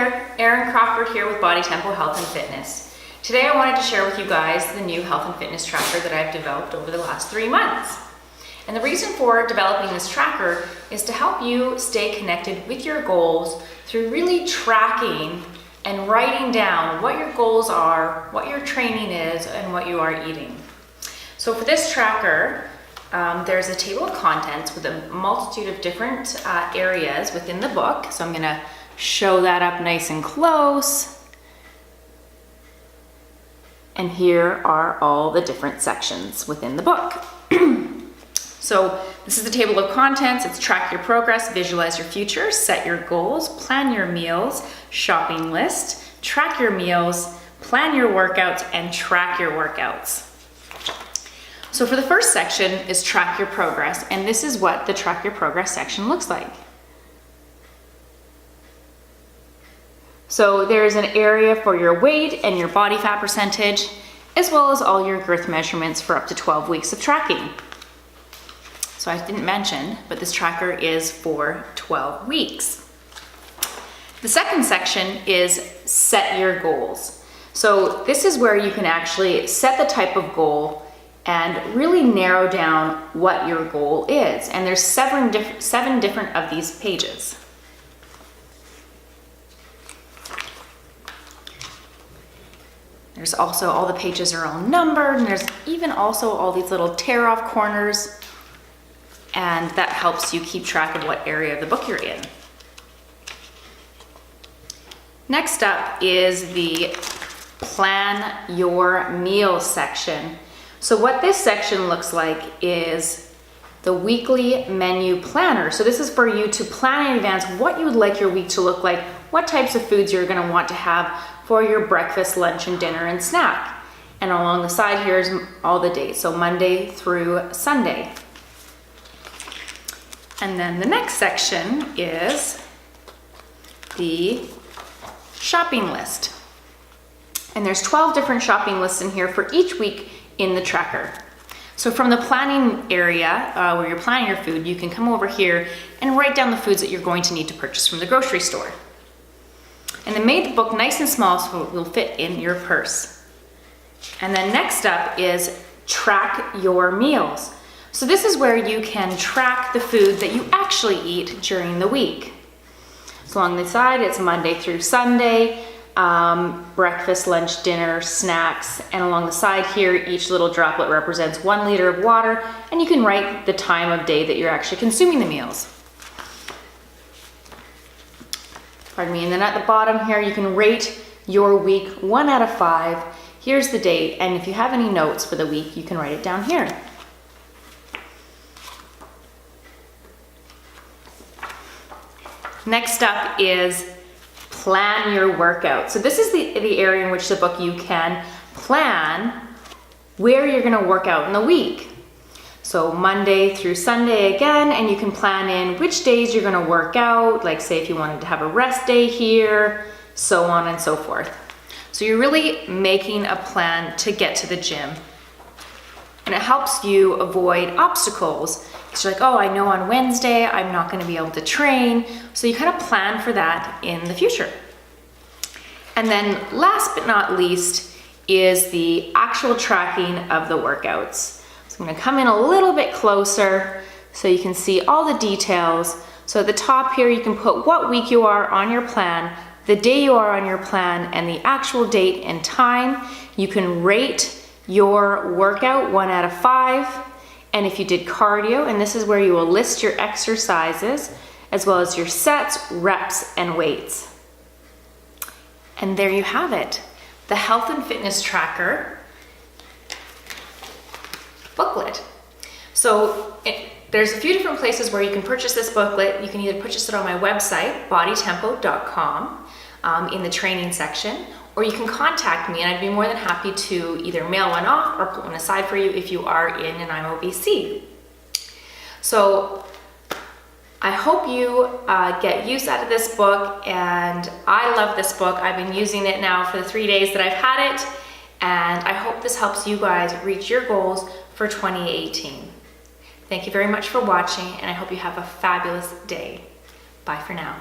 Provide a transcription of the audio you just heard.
there, Erin Crawford here with Body Tempo Health and Fitness. Today I wanted to share with you guys the new health and fitness tracker that I've developed over the last 3 months. And the reason for developing this tracker is to help you stay connected with your goals through really tracking and writing down what your goals are, what your training is, and what you are eating. So for this tracker, there's a table of contents with a multitude of different areas within the book. So I'm gonna show that up nice and close. And here are all the different sections within the book. So this is the table of contents. It's track your progress, visualize your future, set your goals, plan your meals, shopping list, track your meals, plan your workouts, and track your workouts. So for the first section is track your progress, and this is what the track your progress section looks like. So there's an area for your weight and your body fat percentage, as well as all your girth measurements for up to 12 weeks of tracking. So I didn't mention, but this tracker is for 12 weeks. The second section is set your goals. So this is where you can actually set the type of goal and really narrow down what your goal is. And there's seven different of these pages. There's also, all the pages are all numbered, and there's even also all these little tear off corners, and that helps you keep track of what area of the book you're in. Next up is the plan your meals section. So what this section looks like is the weekly menu planner. So this is for you to plan in advance what you would like your week to look like, what types of foods you're gonna want to have for your breakfast, lunch, and dinner and snack. And along the side here is all the dates, so Monday through Sunday. And then the next section is the shopping list. And there's 12 different shopping lists in here for each week in the tracker. So from the planning area where you're planning your food, you can come over here and write down the foods that you're going to need to purchase from the grocery store. And they made the book nice and small so it will fit in your purse. And then next up is track your meals. So this is where you can track the food that you actually eat during the week. So along the side, it's Monday through Sunday, breakfast, lunch, dinner, snacks, and along the side here, each little droplet represents 1 liter of water, and you can write the time of day that you're actually consuming the meals. Pardon me, and then at the bottom here, you can rate your week 1 out of 5. Here's the date, and if you have any notes for the week, you can write it down here. Next up is plan your workout. So this is the area in which the book you can plan where you're gonna work out in the week. So Monday through Sunday again, and you can plan in which days you're gonna work out, like say if you wanted to have a rest day here, so on and so forth. So you're really making a plan to get to the gym. And it helps you avoid obstacles. Because you're like, oh, I know on Wednesday I'm not gonna be able to train. So you kind of plan for that in the future. And then last but not least is the actual tracking of the workouts. So I'm gonna come in a little bit closer so you can see all the details. So at the top here, you can put what week you are on your plan, the day you are on your plan, and the actual date and time. You can rate your workout 1 out of 5. And if you did cardio, and this is where you will list your exercises, as well as your sets, reps, and weights. And there you have it, the Health and Fitness Tracker booklet. So there's a few different places where you can purchase this booklet. You can either purchase it on my website, bodytempo.com, in the training section, or you can contact me and I'd be more than happy to either mail one off or put one aside for you if you are in an IMOBC. So I hope you get use out of this book, and I love this book. I've been using it now for the 3 days that I've had it, and I hope this helps you guys reach your goals for 2018. Thank you very much for watching, and I hope you have a fabulous day. Bye for now.